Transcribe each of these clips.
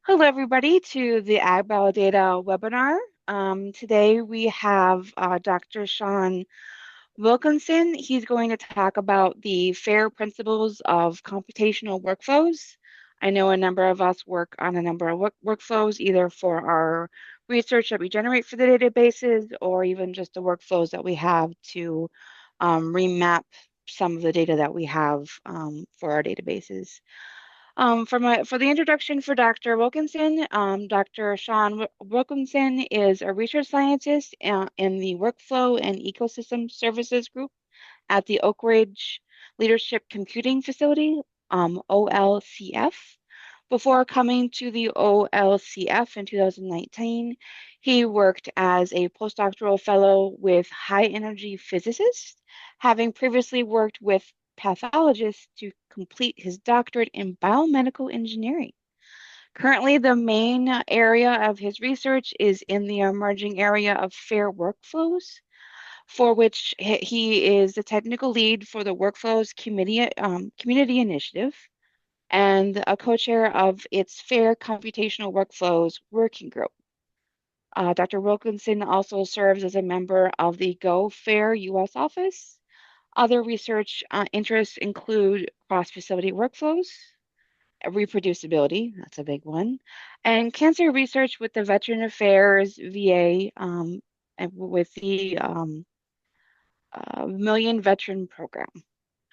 Hello, everybody, to the AgBioData webinar. Today we have Dr. Sean Wilkinson. He's going to talk about the FAIR principles of computational workflows. I know a number of us work on a number of workflows, either for our research that we generate for the databases or even just the workflows that we have to remap some of the data that we have for our databases. For the introduction for Dr. Wilkinson, Dr. Sean Wilkinson is a research scientist in the Workflow and Ecosystem Services Group at the Oak Ridge Leadership Computing Facility, OLCF. Before coming to the OLCF in 2019, he worked as a postdoctoral fellow with high energy physicists, having previously worked with pathologists to complete his doctorate in biomedical engineering. Currently, the main area of his research is in the emerging area of fair workflows, for which he is the technical lead for the Workflows Community Initiative and a co-chair of its Fair Computational Workflows Working Group. Dr. Wilkinson also serves as a member of the Go Fair US office. Other research interests include cross-facility workflows, reproducibility, that's a big one, and cancer research with the Veteran Affairs VA and with the Million Veteran Program. All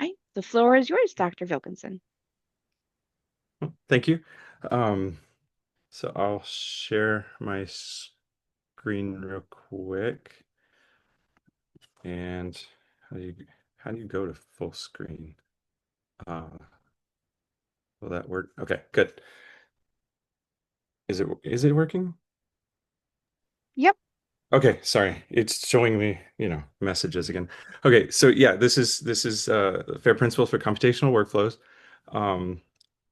right, the floor is yours, Dr. Wilkinson. Thank you. Um, so I'll share my screen real quick. And how do you how do you go to full screen? Uh, will that work? Okay, good. Is it working? Yep. Okay, sorry. It's showing me, messages again. Okay, so yeah, this is Fair Principles for Computational Workflows. Um,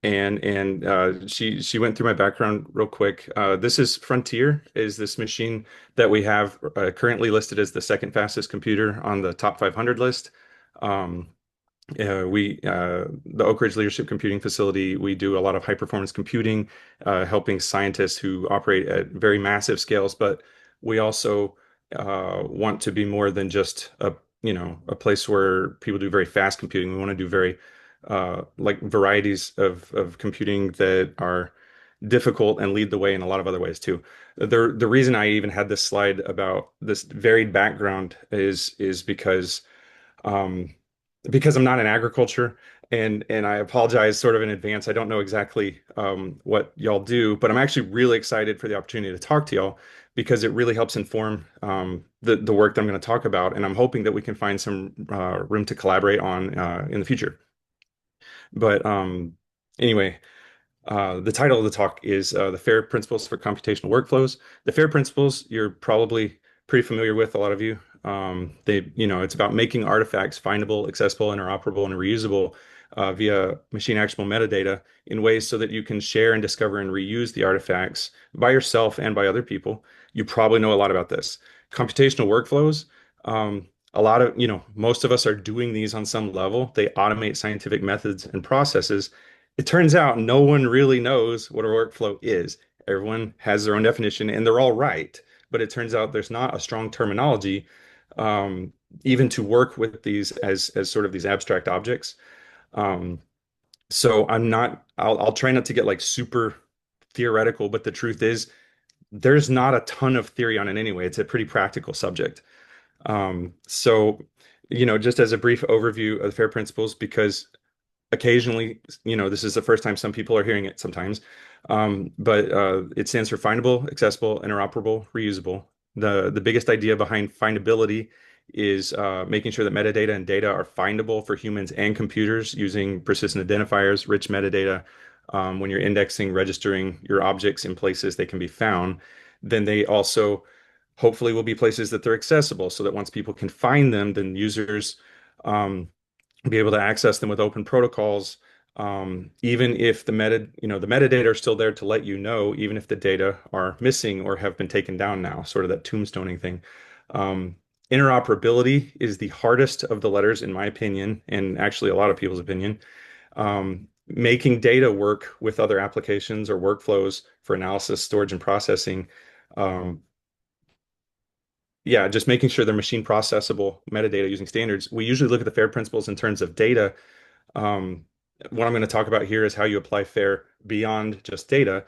and she went through my background real quick. This is Frontier, is this machine that we have currently listed as the second fastest computer on the top 500 list. Um, the Oak Ridge Leadership Computing Facility, we do a lot of high performance computing, helping scientists who operate at very massive scales. But we also want to be more than just a place where people do very fast computing. We want to do very like varieties of computing that are difficult and lead the way in a lot of other ways too. The reason I even had this slide about this varied background is um, because I'm not in agriculture, and I apologize sort of in advance. I don't know exactly what y'all do, but I'm actually really excited for the opportunity to talk to y'all because it really helps inform the work that I'm going to talk about, and I'm hoping that we can find some room to collaborate on in the future. But anyway, the title of the talk is The Fair Principles for Computational Workflows. The FAIR principles you're probably pretty familiar with, a lot of you. It's about making artifacts findable, accessible, interoperable, and reusable via machine actionable metadata in ways so that you can share and discover and reuse the artifacts by yourself and by other people. You probably know a lot about this. Computational workflows, a lot of, most of us are doing these on some level. They automate scientific methods and processes. It turns out no one really knows what a workflow is. Everyone has their own definition and they're all right. But it turns out there's not a strong terminology, um, even to work with these as sort of these abstract objects. Um, so I'll try not to get like super theoretical, but the truth is there's not a ton of theory on it anyway. It's a pretty practical subject. So, just as a brief overview of the FAIR principles, because occasionally, this is the first time some people are hearing it sometimes. But it stands for findable, accessible, interoperable, reusable. The biggest idea behind findability is making sure that metadata and data are findable for humans and computers using persistent identifiers, rich metadata. When you're indexing, registering your objects in places they can be found, then they also hopefully will be places that they're accessible so that once people can find them, then users um, be able to access them with open protocols, even if the metadata are still there to let you know, even if the data are missing or have been taken down now, sort of that tombstoning thing. Um, Interoperability is the hardest of the letters, in my opinion, and actually a lot of people's opinion. making data work with other applications or workflows for analysis, storage, and processing. Um, yeah, just making sure they're machine processable metadata using standards. We usually look at the FAIR principles in terms of data. Um, what I'm going to talk about here is how you apply FAIR beyond just data.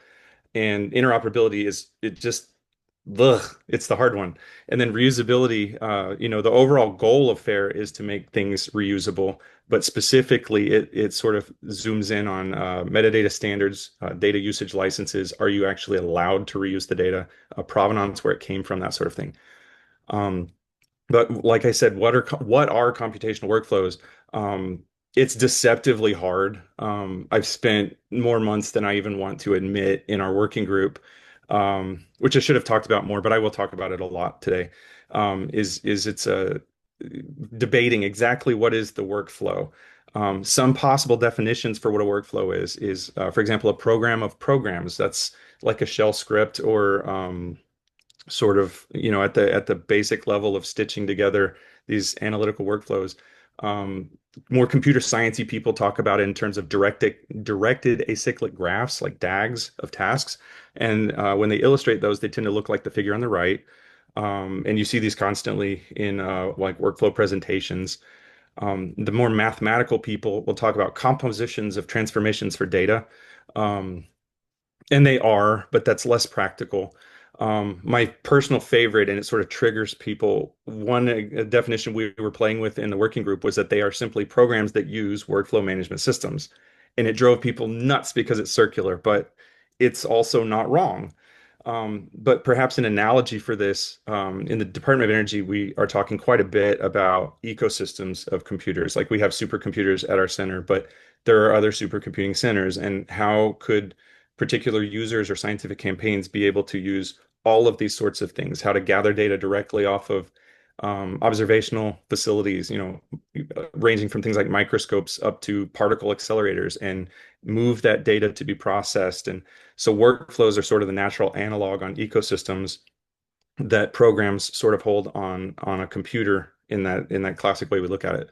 And interoperability is it just ugh, it's the hard one. And then reusability, the overall goal of FAIR is to make things reusable, but specifically it sort of zooms in on metadata standards, data usage licenses. Are you actually allowed to reuse the data, provenance, where it came from, that sort of thing. Um, but like I said, what are computational workflows? Um, it's deceptively hard. I've spent more months than I even want to admit in our working group, which I should have talked about more, but I will talk about it a lot today. Is it's a debating exactly what is the workflow. Some possible definitions for what a workflow is for example, a program of programs. That's like a shell script or sort of, at the basic level of stitching together these analytical workflows. Um, More computer sciencey people talk about it in terms of directed acyclic graphs, like DAGs of tasks. And when they illustrate those, they tend to look like the figure on the right. And you see these constantly in like workflow presentations. The more mathematical people will talk about compositions of transformations for data. Um, and they are, but that's less practical. My personal favorite, and it sort of triggers people, one definition we were playing with in the working group was that they are simply programs that use workflow management systems. And it drove people nuts because it's circular, but it's also not wrong. But perhaps an analogy for this, in the Department of Energy, we are talking quite a bit about ecosystems of computers. Like we have supercomputers at our center, but there are other supercomputing centers. And how could particular users or scientific campaigns be able to use all of these sorts of things? How to gather data directly off of observational facilities, ranging from things like microscopes up to particle accelerators, and move that data to be processed. And so workflows are sort of the natural analog on ecosystems that programs sort of hold on a computer in that classic way we look at it.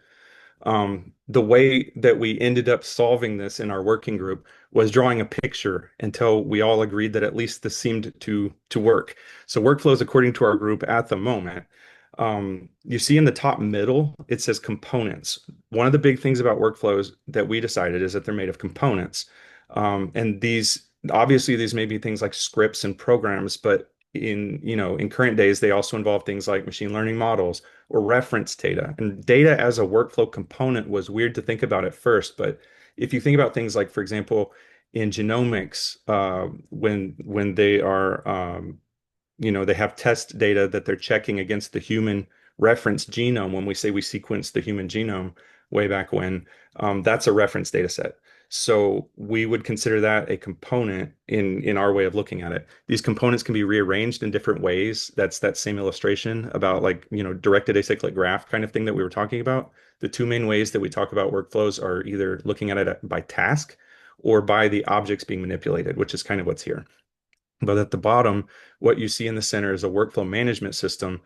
The way that we ended up solving this in our working group was drawing a picture until we all agreed that at least this seemed to work. So workflows, according to our group at the moment, you see in the top middle, it says components. One of the big things about workflows that we decided is that they're made of components. And obviously these may be things like scripts and programs, but in current days, they also involve things like machine learning models or reference data. And data as a workflow component was weird to think about at first, but if you think about things like, for example, in genomics, when they are they have test data that they're checking against the human reference genome. When we say we sequenced the human genome way back when, that's a reference data set. So we would consider that a component in our way of looking at it. These components can be rearranged in different ways. That's that same illustration about, like, directed acyclic graph kind of thing that we were talking about. The two main ways that we talk about workflows are either looking at it by task or by the objects being manipulated, which is kind of what's here. But at the bottom, what you see in the center is a workflow management system.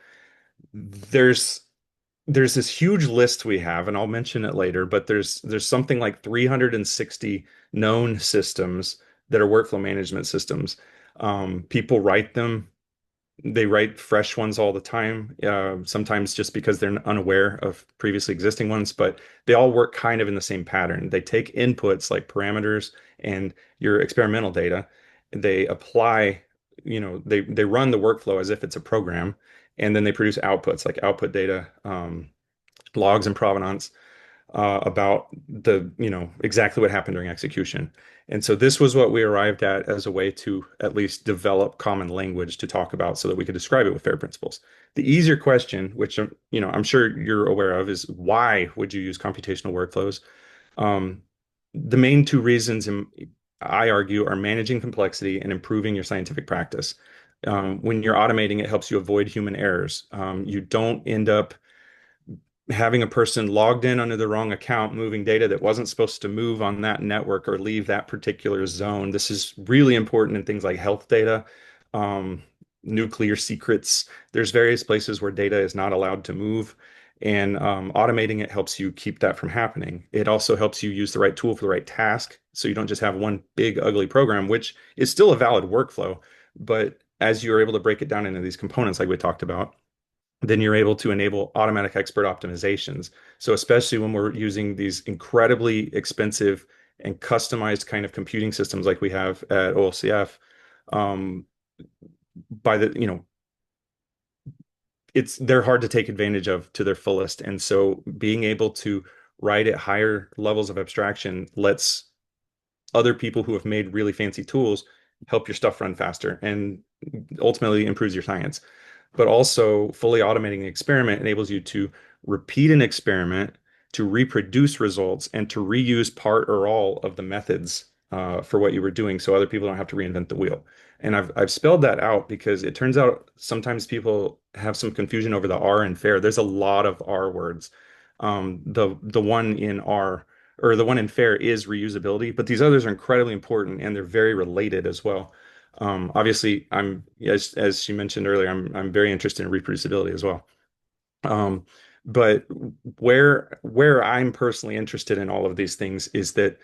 There's there's this huge list we have, and I'll mention it later, but there's something like 360 known systems that are workflow management systems. People write them. They write fresh ones all the time, sometimes just because they're unaware of previously existing ones, but they all work kind of in the same pattern. They take inputs like parameters and your experimental data. They apply, they run the workflow as if it's a program, and then they produce outputs like output data, logs and provenance about exactly what happened during execution. And so this was what we arrived at as a way to at least develop common language to talk about so that we could describe it with FAIR principles. The easier question, which I'm sure you're aware of, is why would you use computational workflows? Um, the main two reasons, I argue, are managing complexity and improving your scientific practice. When you're automating, it helps you avoid human errors. You don't end up having a person logged in under the wrong account, moving data that wasn't supposed to move on that network or leave that particular zone. This is really important in things like health data, nuclear secrets. There's various places where data is not allowed to move. And automating it helps you keep that from happening. It also helps you use the right tool for the right task. So you don't just have one big, ugly program, which is still a valid workflow. But as you're able to break it down into these components, like we talked about, then you're able to enable automatic expert optimizations. So especially when we're using these incredibly expensive and customized kind of computing systems like we have at OLCF, um, by the, they're hard to take advantage of to their fullest. And so being able to write at higher levels of abstraction lets other people who have made really fancy tools help your stuff run faster and ultimately improves your science. But also fully automating the experiment enables you to repeat an experiment, to reproduce results, and to reuse part or all of the methods for what you were doing, so other people don't have to reinvent the wheel. And I've spelled that out because it turns out sometimes people have some confusion over the R in fair. There's a lot of R words. The one in R or the one in fair is reusability, but these others are incredibly important and they're very related as well. Obviously, as you mentioned earlier, I'm very interested in reproducibility as well. Um, but where I'm personally interested in all of these things is that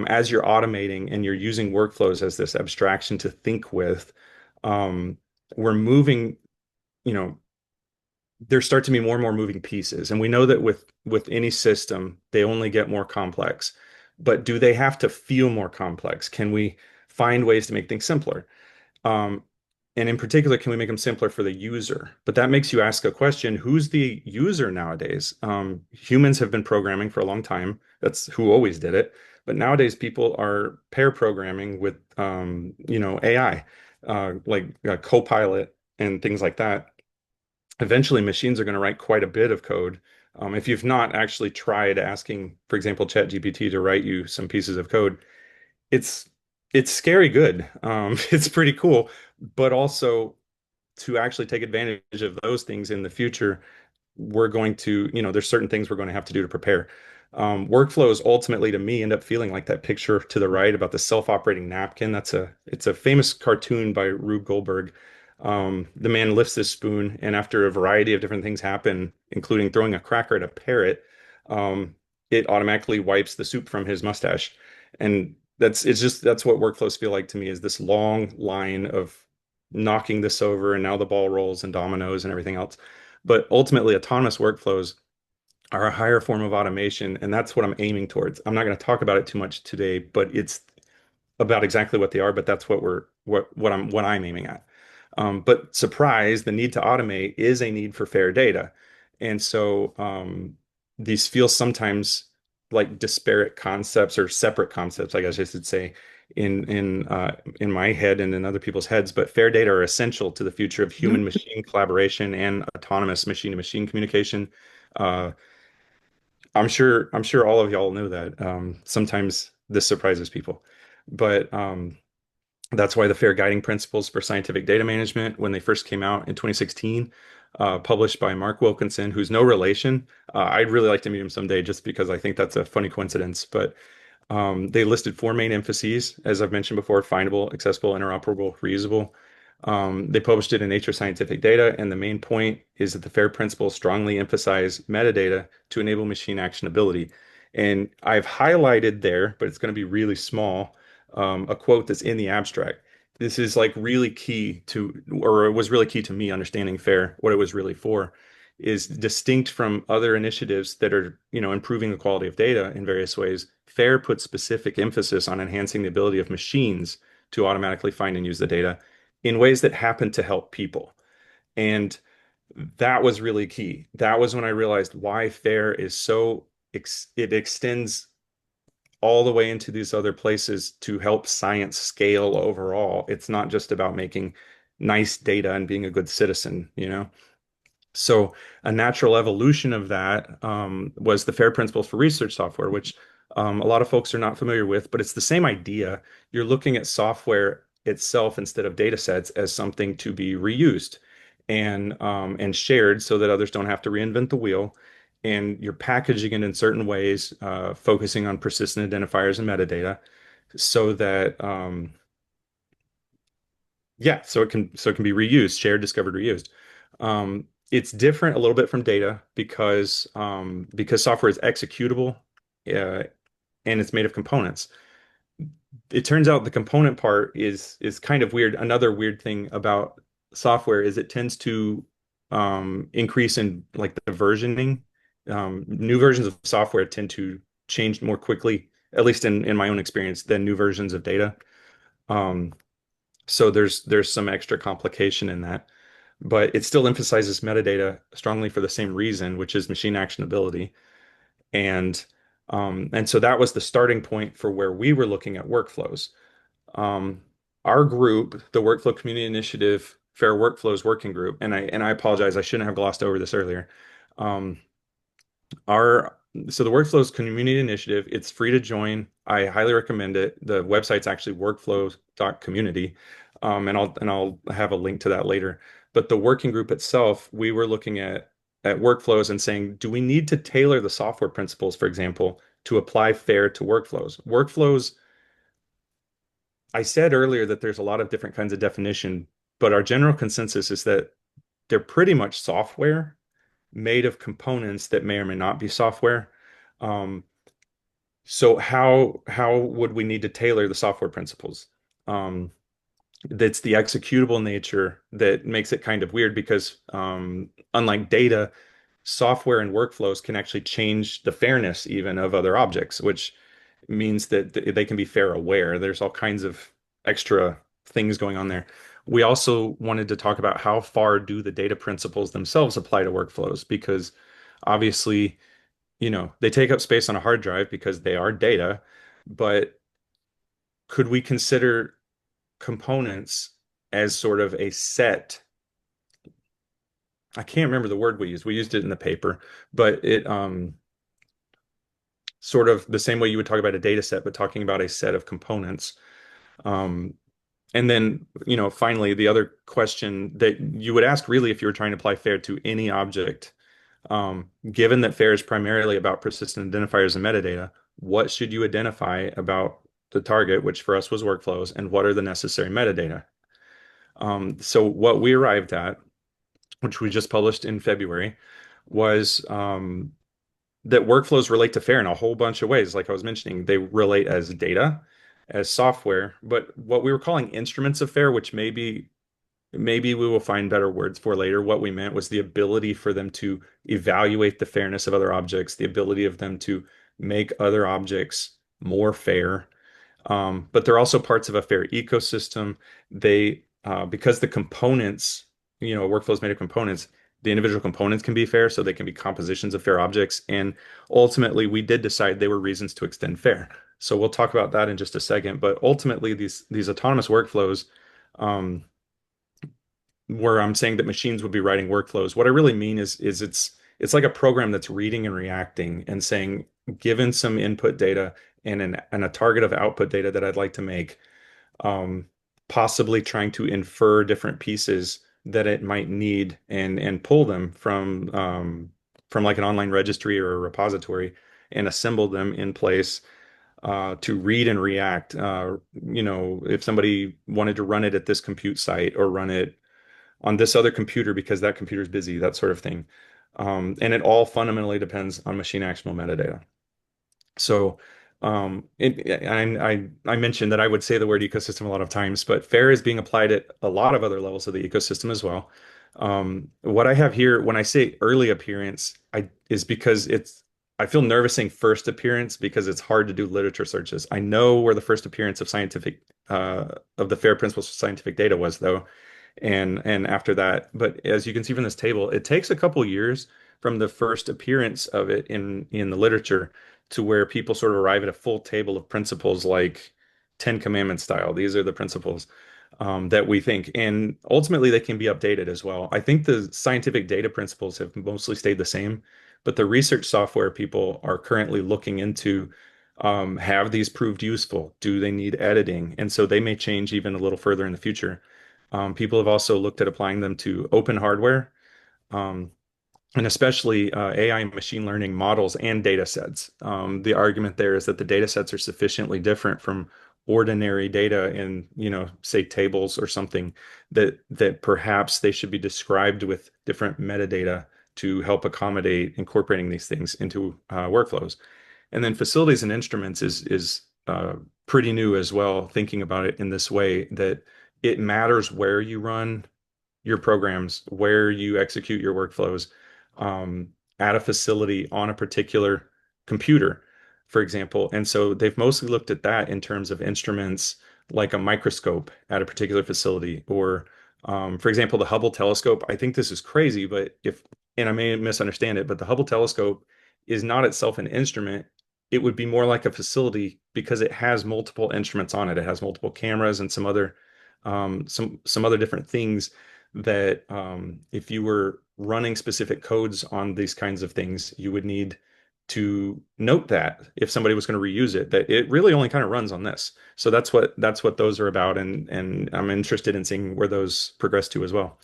as you're automating and you're using workflows as this abstraction to think with, um, we're moving, you know, there start to be more and more moving pieces. And we know that with any system, they only get more complex. But do they have to feel more complex? Can we find ways to make things simpler? Um, and in particular, can we make them simpler for the user? But that makes you ask a question, who's the user nowadays? Humans have been programming for a long time. That's who always did it. But nowadays, people are pair programming with, AI, like Copilot and things like that. Eventually, machines are going to write quite a bit of code. If you've not actually tried asking, for example, ChatGPT to write you some pieces of code, it's it's scary good. It's pretty cool, but also to actually take advantage of those things in the future, we're going to, there's certain things we're going to have to do to prepare. Workflows ultimately to me end up feeling like that picture to the right about the self-operating napkin. It's a famous cartoon by Rube Goldberg. The man lifts his spoon, and after a variety of different things happen, including throwing a cracker at a parrot, um, it automatically wipes the soup from his mustache. And that's what workflows feel like to me is this long line of knocking this over, and now the ball rolls and dominoes and everything else. But ultimately, autonomous workflows are a higher form of automation, and that's what I'm aiming towards. I'm not going to talk about it too much today, but it's about exactly what they are, but that's what I'm aiming at. But surprise, the need to automate is a need for fair data. And so these feel sometimes like disparate concepts or separate concepts, I guess I should say, in my head and in other people's heads. But fair data are essential to the future of human machine collaboration and autonomous machine to machine communication. Uh, I'm sure all of y'all know that. Sometimes this surprises people, but that's why the FAIR guiding principles for scientific data management, when they first came out in 2016, published by Mark Wilkinson, who's no relation. I'd really like to meet him someday just because I think that's a funny coincidence. But they listed four main emphases, as I've mentioned before: findable, accessible, interoperable, reusable. They published it in Nature Scientific Data, and the main point is that the FAIR principles strongly emphasize metadata to enable machine actionability. And I've highlighted there, but it's going to be really small, a quote that's in the abstract. This is like really key to, or it was really key to me understanding FAIR, what it was really for, is distinct from other initiatives that are, improving the quality of data in various ways. FAIR puts specific emphasis on enhancing the ability of machines to automatically find and use the data in ways that happen to help people. And that was really key. That was when I realized why FAIR is it extends all the way into these other places to help science scale overall. It's not just about making nice data and being a good citizen. So a natural evolution of that was the FAIR principles for research software, which a lot of folks are not familiar with, but it's the same idea. You're looking at software itself instead of data sets as something to be reused and shared so that others don't have to reinvent the wheel. And you're packaging it in certain ways, focusing on persistent identifiers and metadata, so that yeah, so it can be reused, shared, discovered, reused. It's different a little bit from data because software is executable, uh, and it's made of components. It turns out the component part is kind of weird. Another weird thing about software is it tends to increase in like the versioning. New versions of software tend to change more quickly, at least in my own experience, than new versions of data. Um, so there's some extra complication in that, but it still emphasizes metadata strongly for the same reason, which is machine actionability. And and so that was the starting point for where we were looking at workflows. Um, our group, the Workflow Community Initiative Fair Workflows Working Group, and I apologize, I shouldn't have glossed over this earlier. Um, our so the Workflows Community Initiative, it's free to join. I highly recommend it. The website's actually workflows.community. And I'll have a link to that later. But the working group itself, we were looking at workflows and saying, do we need to tailor the software principles, for example, to apply FAIR to workflows? Workflows, I said earlier that there's a lot of different kinds of definition, but our general consensus is that they're pretty much software made of components that may or may not be software. Um, so how would we need to tailor the software principles? Um, that's the executable nature that makes it kind of weird because unlike data, software and workflows can actually change the fairness even of other objects, which means that they can be fair aware. There's all kinds of extra things going on there. We also wanted to talk about how far do the data principles themselves apply to workflows because obviously, they take up space on a hard drive because they are data, but could we consider components as sort of a set? I can't remember the word we used. We used it in the paper, but it sort of the same way you would talk about a data set, but talking about a set of components. Um, and then, finally, the other question that you would ask really if you were trying to apply FAIR to any object, given that FAIR is primarily about persistent identifiers and metadata, what should you identify about the target, which for us was workflows, and what are the necessary metadata? So what we arrived at, which we just published in February, was that workflows relate to FAIR in a whole bunch of ways. Like I was mentioning, they relate as data, as software, but what we were calling instruments of FAIR, which maybe we will find better words for later. What we meant was the ability for them to evaluate the fairness of other objects, the ability of them to make other objects more fair. But they're also parts of a fair ecosystem. Because the components, workflows made of components, the individual components can be fair, so they can be compositions of fair objects. And ultimately, we did decide they were reasons to extend fair. So we'll talk about that in just a second. But ultimately, these autonomous workflows, um, where I'm saying that machines would be writing workflows, what I really mean is it's like a program that's reading and reacting and saying, given some input data and a target of output data that I'd like to make, um, possibly trying to infer different pieces that it might need and pull them from like an online registry or a repository and assemble them in place to read and react. If somebody wanted to run it at this compute site or run it on this other computer because that computer's busy, that sort of thing. And it all fundamentally depends on machine actionable metadata. So I mentioned that I would say the word ecosystem a lot of times, but FAIR is being applied at a lot of other levels of the ecosystem as well. What I have here, when I say early appearance, is because I feel nervous saying first appearance because it's hard to do literature searches. I know where the first appearance of of the FAIR principles for scientific data was, though, and after that. But as you can see from this table, it takes a couple years from the first appearance of it in the literature to where people sort of arrive at a full table of principles like Ten Commandments style. These are the principles that we think, and ultimately they can be updated as well. I think the scientific data principles have mostly stayed the same, but the research software people are currently looking into have these proved useful? Do they need editing? And so they may change even a little further in the future. People have also looked at applying them to open hardware, um, and especially AI and machine learning models and data sets. The argument there is that the data sets are sufficiently different from ordinary data in, say tables or something, that perhaps they should be described with different metadata to help accommodate incorporating these things into workflows. And then facilities and instruments is pretty new as well, thinking about it in this way that it matters where you run your programs, where you execute your workflows, um, at a facility on a particular computer, for example. And so they've mostly looked at that in terms of instruments like a microscope at a particular facility, or, for example, the Hubble telescope. I think this is crazy, but and I may misunderstand it, but the Hubble telescope is not itself an instrument. It would be more like a facility because it has multiple instruments on it. It has multiple cameras and some other different things that, if you were running specific codes on these kinds of things, you would need to note that if somebody was going to reuse it, that it really only kind of runs on this. So that's what those are about, and I'm interested in seeing where those progress to as well.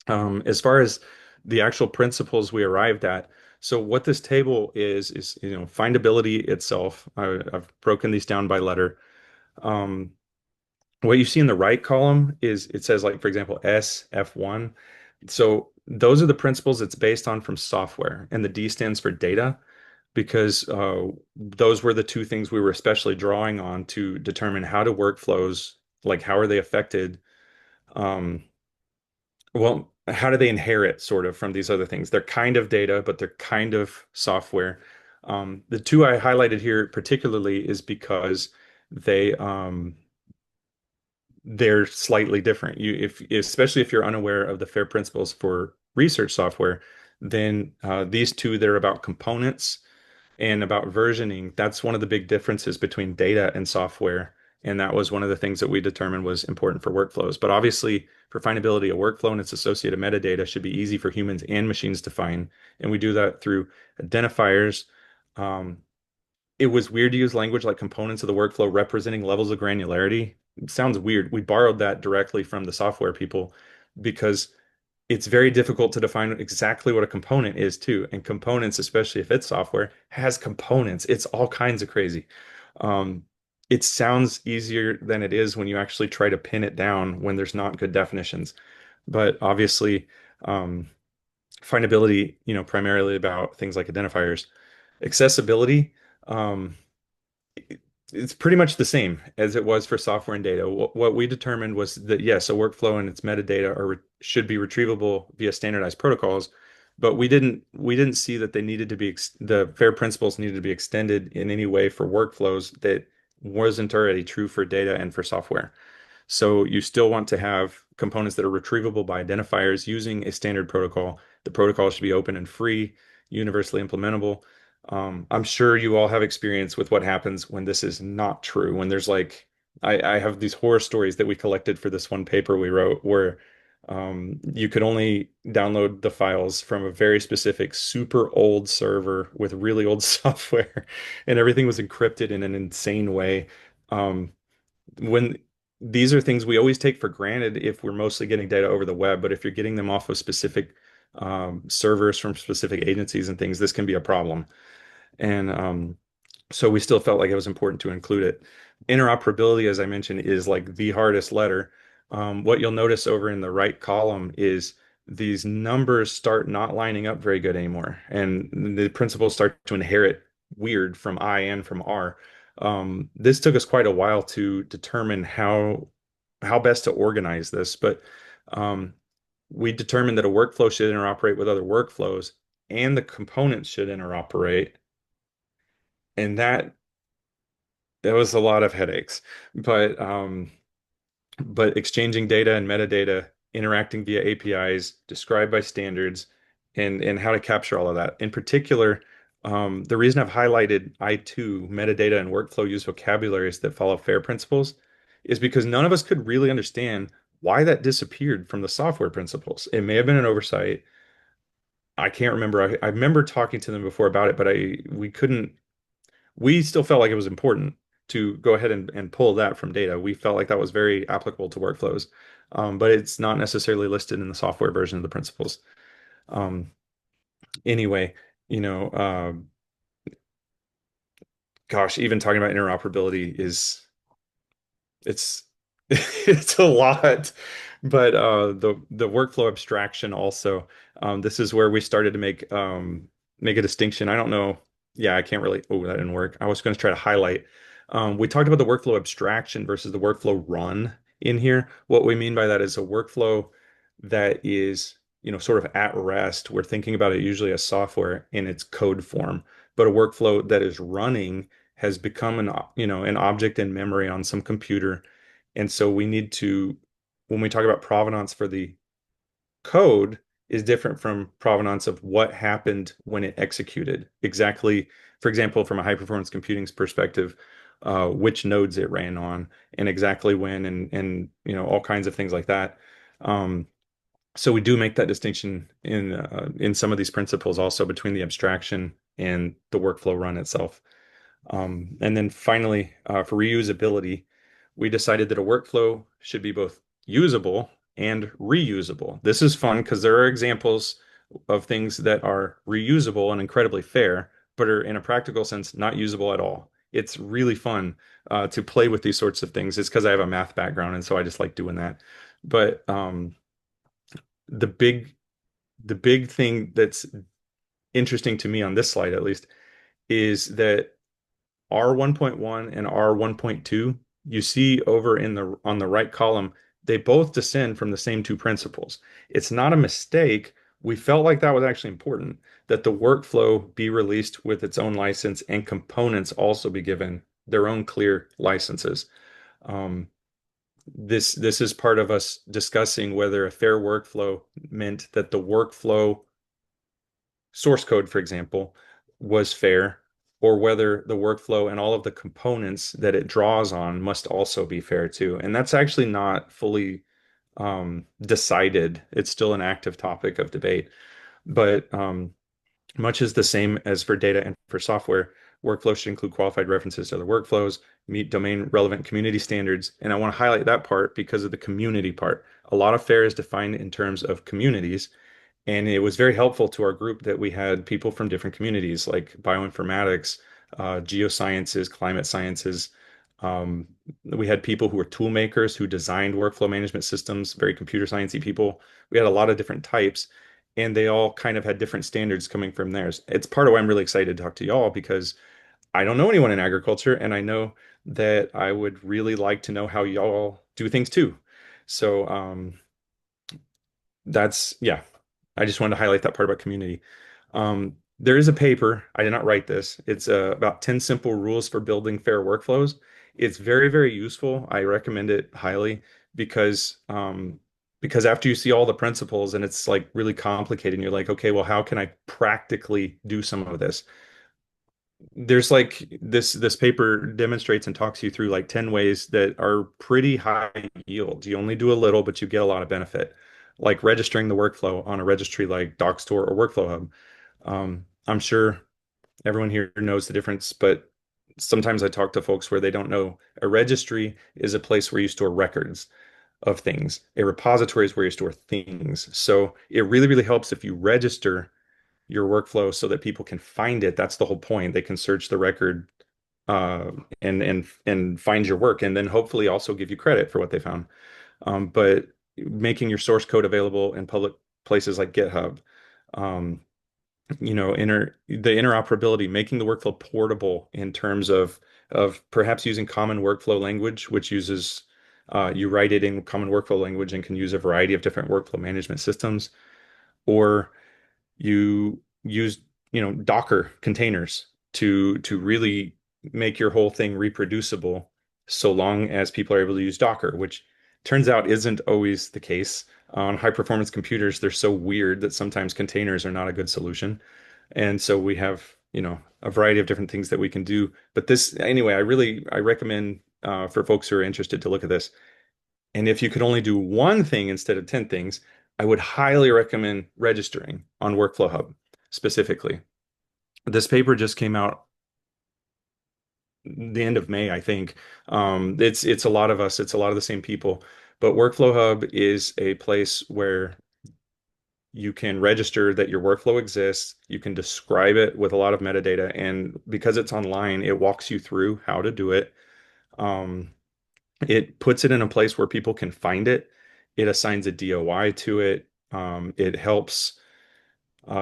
As far as the actual principles we arrived at, so what this table is findability itself. I've broken these down by letter. Um, what you see in the right column is it says, like, for example, SF1. So those are the principles it's based on from software, and the D stands for data, because those were the two things we were especially drawing on to determine how do workflows, like how are they affected? Um, well, how do they inherit sort of from these other things? They're kind of data, but they're kind of software. The two I highlighted here particularly is because they they're slightly different. Especially if you're unaware of the FAIR principles for research software, then these two, they're about components and about versioning. That's one of the big differences between data and software. And that was one of the things that we determined was important for workflows. But obviously, for findability, a workflow and its associated metadata should be easy for humans and machines to find. And we do that through identifiers. Um, it was weird to use language like components of the workflow representing levels of granularity. It sounds weird. We borrowed that directly from the software people because it's very difficult to define exactly what a component is too. And components, especially if it's software, has components. It's all kinds of crazy. Um, it sounds easier than it is when you actually try to pin it down when there's not good definitions. But obviously, um, findability, primarily about things like identifiers. Accessibility, um, it's pretty much the same as it was for software and data. What we determined was that yes, a workflow and its metadata should be retrievable via standardized protocols, but we didn't see that they needed to be the FAIR principles needed to be extended in any way for workflows that wasn't already true for data and for software. So you still want to have components that are retrievable by identifiers using a standard protocol. The protocol should be open and free, universally implementable. I'm sure you all have experience with what happens when this is not true. When there's like, I have these horror stories that we collected for this one paper we wrote where you could only download the files from a very specific, super old server with really old software, and everything was encrypted in an insane way. Um, when these are things we always take for granted if we're mostly getting data over the web, but if you're getting them off of specific servers from specific agencies and things, this can be a problem. And so we still felt like it was important to include it. Interoperability, as I mentioned, is like the hardest letter. What you'll notice over in the right column is these numbers start not lining up very good anymore, and the principles start to inherit weird from I and from R. This took us quite a while to determine how best to organize this, but um, we determined that a workflow should interoperate with other workflows, and the components should interoperate, and that was a lot of headaches. But exchanging data and metadata, interacting via APIs, described by standards, and how to capture all of that. In particular, the reason I've highlighted I2, metadata and workflow use vocabularies that follow FAIR principles, is because none of us could really understand why that disappeared from the software principles. It may have been an oversight. I can't remember. I remember talking to them before about it, but we couldn't we still felt like it was important to go ahead and pull that from data. We felt like that was very applicable to workflows, but it's not necessarily listed in the software version of the principles. Um, anyway, you know, gosh, even talking about interoperability is it's it's a lot, but the workflow abstraction also. This is where we started to make a distinction. I don't know. Yeah, I can't really. Oh, that didn't work. I was going to try to highlight. We talked about the workflow abstraction versus the workflow run in here. What we mean by that is a workflow that is, sort of at rest. We're thinking about it usually as software in its code form, but a workflow that is running has become an object in memory on some computer. And so we need to, when we talk about provenance for the code, is different from provenance of what happened when it executed. Exactly, for example, from a high performance computing's perspective, which nodes it ran on and exactly when and all kinds of things like that. Um, so we do make that distinction in some of these principles also between the abstraction and the workflow run itself. And then finally, for reusability, we decided that a workflow should be both usable and reusable. This is fun because there are examples of things that are reusable and incredibly fair, but are in a practical sense not usable at all. It's really fun to play with these sorts of things. It's because I have a math background, and so I just like doing that. But the big the big thing that's interesting to me on this slide, at least, is that R1.1 and R1.2, you see over in the on the right column, they both descend from the same two principles. It's not a mistake. We felt like that was actually important, that the workflow be released with its own license and components also be given their own clear licenses. Um, this is part of us discussing whether a fair workflow meant that the workflow source code, for example, was fair, or whether the workflow and all of the components that it draws on must also be fair too. And that's actually not fully decided. It's still an active topic of debate. But much is the same as for data and for software. Workflows should include qualified references to other workflows, meet domain relevant community standards. And I want to highlight that part because of the community part. A lot of FAIR is defined in terms of communities, and it was very helpful to our group that we had people from different communities like bioinformatics, geosciences, climate sciences. Um, we had people who were tool makers who designed workflow management systems, very computer sciencey people. We had a lot of different types, and they all kind of had different standards coming from theirs. It's part of why I'm really excited to talk to y'all because I don't know anyone in agriculture, and I know that I would really like to know how y'all do things too. So yeah, I just wanted to highlight that part about community. There is a paper. I did not write this. It's about 10 simple rules for building fair workflows. It's very, very useful. I recommend it highly because after you see all the principles and it's like really complicated, and you're like, okay, well, how can I practically do some of this? There's like this paper demonstrates and talks you through like 10 ways that are pretty high yield. You only do a little, but you get a lot of benefit, like registering the workflow on a registry like DocStore or Workflow Hub. I'm sure everyone here knows the difference, but sometimes I talk to folks where they don't know. A registry is a place where you store records of things. A repository is where you store things. So it really, really helps if you register your workflow so that people can find it. That's the whole point. They can search the record uh, and find your work, and then hopefully also give you credit for what they found. But making your source code available in public places like GitHub, um, the interoperability, making the workflow portable in terms of perhaps using common workflow language, which uses you write it in common workflow language and can use a variety of different workflow management systems, or you use Docker containers to really make your whole thing reproducible so long as people are able to use Docker, which turns out isn't always the case. On high performance computers, they're so weird that sometimes containers are not a good solution. And so we have, a variety of different things that we can do. But this, anyway, I recommend for folks who are interested to look at this. And if you could only do one thing instead of 10 things, I would highly recommend registering on Workflow Hub specifically. This paper just came out the end of May, I think. It's a lot of us, it's a lot of the same people, but Workflow Hub is a place where you can register that your workflow exists. You can describe it with a lot of metadata, and because it's online, it walks you through how to do it. Um, It puts it in a place where people can find it. It assigns a DOI to it. It helps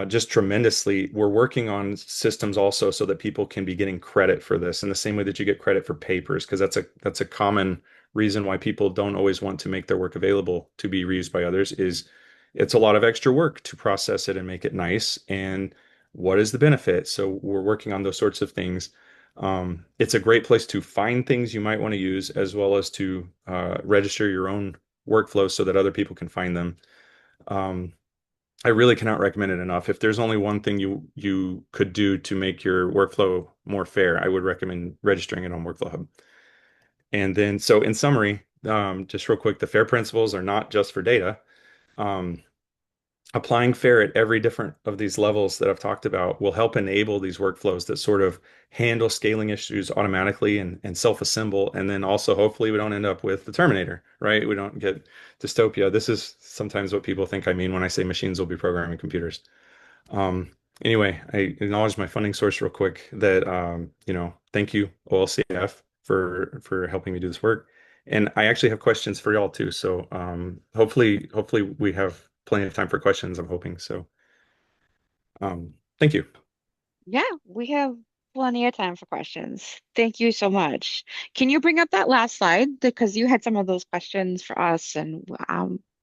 just tremendously. We're working on systems also so that people can be getting credit for this in the same way that you get credit for papers, because that's a common reason why people don't always want to make their work available to be reused by others is it's a lot of extra work to process it and make it nice. And what is the benefit? So we're working on those sorts of things. It's a great place to find things you might want to use as well as to register your own workflows so that other people can find them. Um, I really cannot recommend it enough. If there's only one thing you could do to make your workflow more fair, I would recommend registering it on Workflow Hub. And then, so in summary, just real quick, the FAIR principles are not just for data. Um, Applying FAIR at every different of these levels that I've talked about will help enable these workflows that sort of handle scaling issues automatically and self-assemble. And then also, hopefully, we don't end up with the Terminator, right? We don't get dystopia. This is sometimes what people think I mean when I say machines will be programming computers. Um, anyway, I acknowledge my funding source real quick that thank you OLCF for helping me do this work. And I actually have questions for y'all too. So hopefully we have plenty of time for questions, I'm hoping. So thank you. Yeah, we have plenty of time for questions. Thank you so much. Can you bring up that last slide? Because you had some of those questions for us, and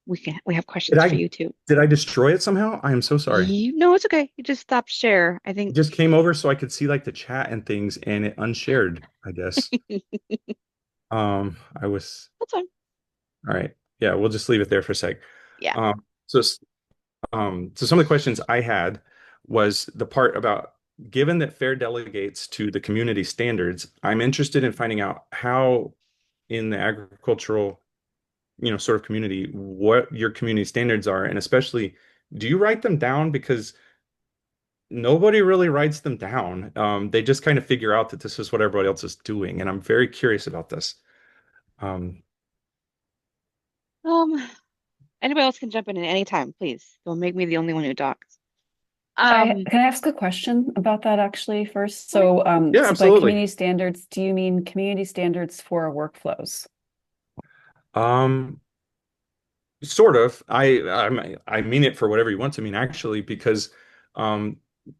we have Did questions for I you too. did I destroy it somehow? I am so sorry. You know, it's okay. You just stopped share. I It think just came over so I could see like the chat and things and it unshared, I guess. I was that's fine. all right. Yeah, we'll just leave it there for a sec. Yeah. Um, so so some of the questions I had was the part about given that FAIR delegates to the community standards, I'm interested in finding out how in the agricultural, sort of community, what your community standards are, and especially, do you write them down? Because nobody really writes them down. They just kind of figure out that this is what everybody else is doing, and I'm very curious about this. Um, Um, Anybody else can jump in at any time, please. Don't make me the only one who talks. I Um, can I ask a question about that actually first? okay. yeah, So by absolutely. community standards, do you mean community standards for workflows? Um, Sort of. I mean it for whatever you want to mean, actually, um,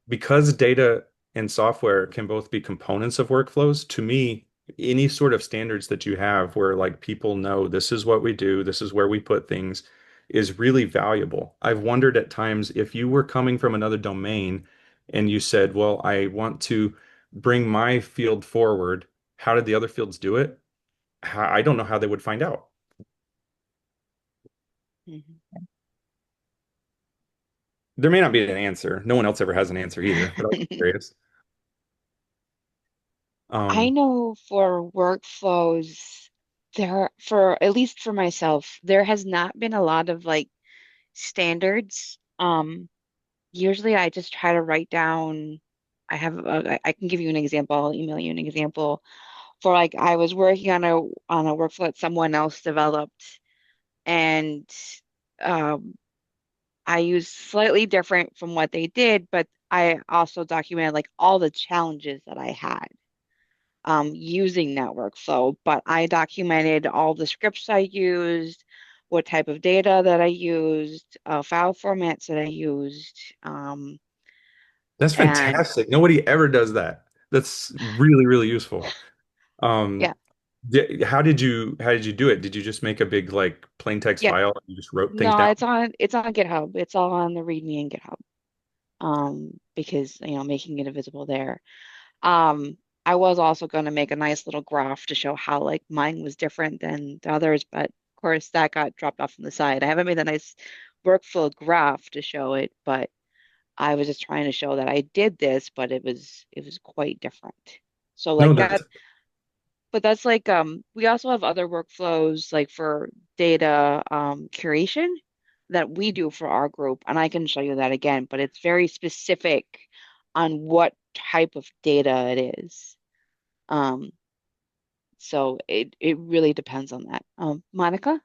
because data and software can both be components of workflows. To me, any sort of standards that you have where like people know this is what we do, this is where we put things, is really valuable. I've wondered at times if you were coming from another domain and you said, "Well, I want to bring my field forward. How did the other fields do it?" I don't know how they would find out. Mhm. There may not be an answer. No one else ever has an answer either, but I'm curious. I Um, know for workflows, for at least for myself, there has not been a lot of like standards. Usually I just try to write down, I can give you an example, I'll email you an example for like I was working on a workflow that someone else developed and um I used slightly different from what they did, but I also documented like all the challenges that I had using that workflow. But I documented all the scripts I used, what type of data that I used, file formats that I used, that's and fantastic. Nobody ever does that. That's really, really useful. Um, yeah, how did you do it? Did you just make a big like plain text yeah. file and you just wrote things No, down? it's on GitHub. It's all on the README in GitHub. Because making it visible there. I was also going to make a nice little graph to show how like mine was different than the others, but of course that got dropped off on the side. I haven't made a nice workflow graph to show it, but I was just trying to show that I did this, but it was quite different. So No, like that, but that's like we also have other workflows like for data curation that we do for our group, and I can show you that again, but it's very specific on what type of data it is. Um, so it really depends on that. Monica?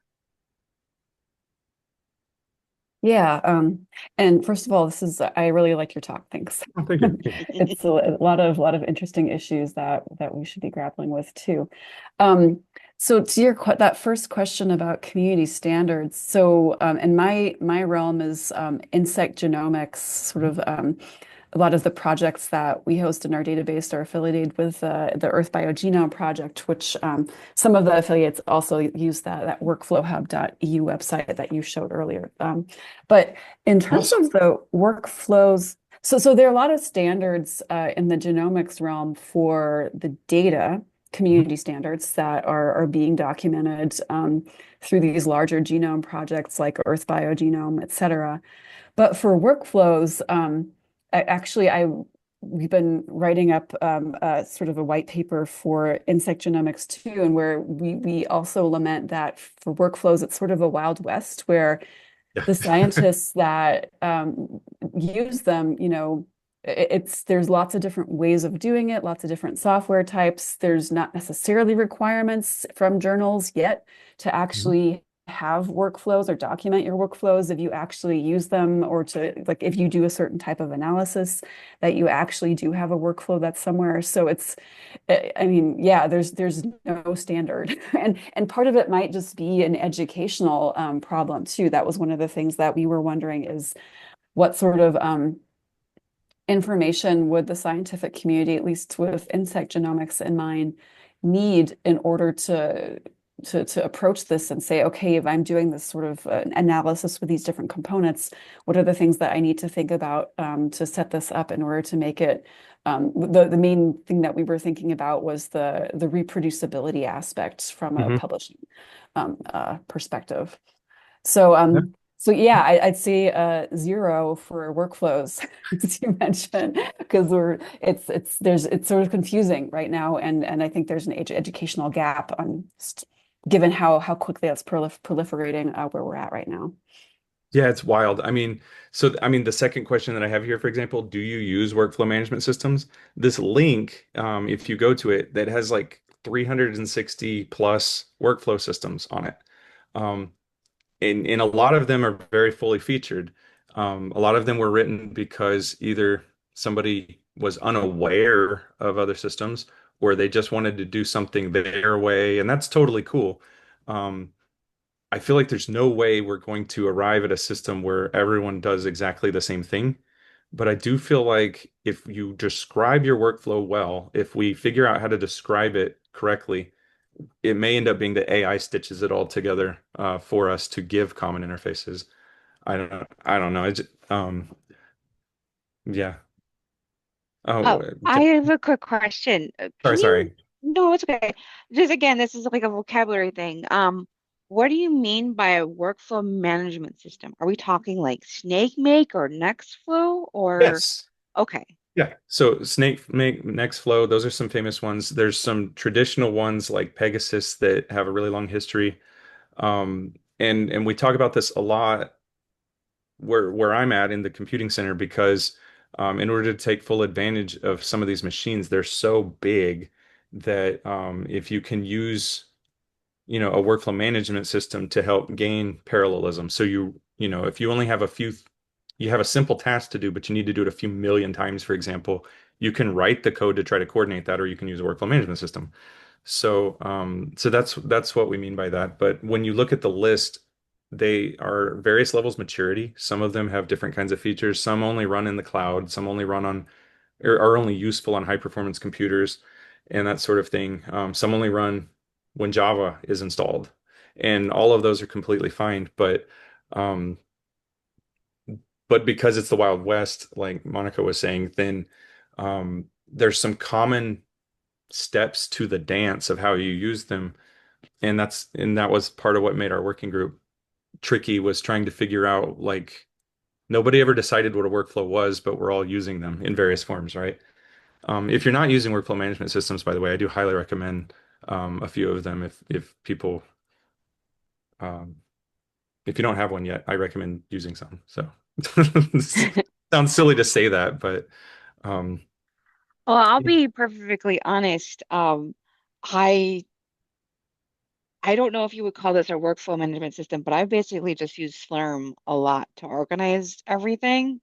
Yeah, and first of all, I really like your talk. Thanks. thank you. It's a lot of interesting issues that we should be grappling with too. Um, So to that first question about community standards, so and my realm is insect genomics, sort of a lot of the projects that we host in our database are affiliated with the Earth Biogenome Project, which some of the affiliates also use that workflowhub.eu website that you showed earlier. But in terms of Awesome. the workflows, so there are a lot of standards in the genomics realm for the data, Mhm. community standards that are being documented through these larger genome projects like Earth Biogenome, et cetera. But for workflows, actually, we've been writing up sort of a white paper for insect genomics too, and where we also lament that for workflows, it's sort of a wild west where Yeah. the scientists that use them, there's lots of different ways of doing it, lots of different software types. There's not necessarily requirements from journals yet to Mhm. actually have workflows or document your workflows if you actually use them, or to like if you do a certain type of analysis that you actually do have a workflow that's somewhere. So I mean, yeah, there's no standard, and part of it might just be an educational problem too. That was one of the things that we were wondering is what sort of information would the scientific community, at least with insect genomics in mind, need in order to approach this and say, okay, if I'm doing this sort of analysis with these different components, what are the things that I need to think about to set this up in order to make it the main thing that we were thinking about was the reproducibility aspect from a Mhm. publishing perspective. So Yeah. so yeah, I'd say zero for workflows, as you mentioned, because it's sort of confusing right now, and I think there's an educational gap on given how quickly that's proliferating where we're at right now. Yeah, it's wild. I mean, the second question that I have here, for example, do you use workflow management systems? This link, if you go to it, that has like 360 plus workflow systems on it. Um, and a lot of them are very fully featured. A lot of them were written because either somebody was unaware of other systems or they just wanted to do something their way, and that's totally cool. Um, I feel like there's no way we're going to arrive at a system where everyone does exactly the same thing. But I do feel like if you describe your workflow well, if we figure out how to describe it correctly, it may end up being that AI stitches it all together for us to give common interfaces. I don't know. Yeah. Oh, I have a quick question. sorry, Can you, sorry. no, it's okay. Just again, this is like a vocabulary thing. What do you mean by a workflow management system? Are we talking like SnakeMake or Nextflow or Yes. okay. Yeah. So Snake Make, Nextflow, those are some famous ones. There's some traditional ones like Pegasus that have a really long history. And we talk about this a lot where I'm at in the computing center because in order to take full advantage of some of these machines, they're so big that if you can use a workflow management system to help gain parallelism. So if you only have you have a simple task to do, but you need to do it a few million times, for example, you can write the code to try to coordinate that, or you can use a workflow management system. So that's what we mean by that. But when you look at the list, they are various levels of maturity. Some of them have different kinds of features. Some only run in the cloud. Some only run on or are only useful on high performance computers and that sort of thing. Some only run when Java is installed, and all of those are completely fine. Um, but because it's the Wild West, like Monica was saying, then there's some common steps to the dance of how you use them, and that was part of what made our working group tricky was trying to figure out like nobody ever decided what a workflow was, but we're all using them in various forms, right? If you're not using workflow management systems, by the way, I do highly recommend a few of them. If people, um, if you don't have one yet, I recommend using some. So sounds silly to say that, but um, Well, I'll yeah. be perfectly honest. I I don't know if you would call this a workflow management system, but I basically just use Slurm a lot to organize everything.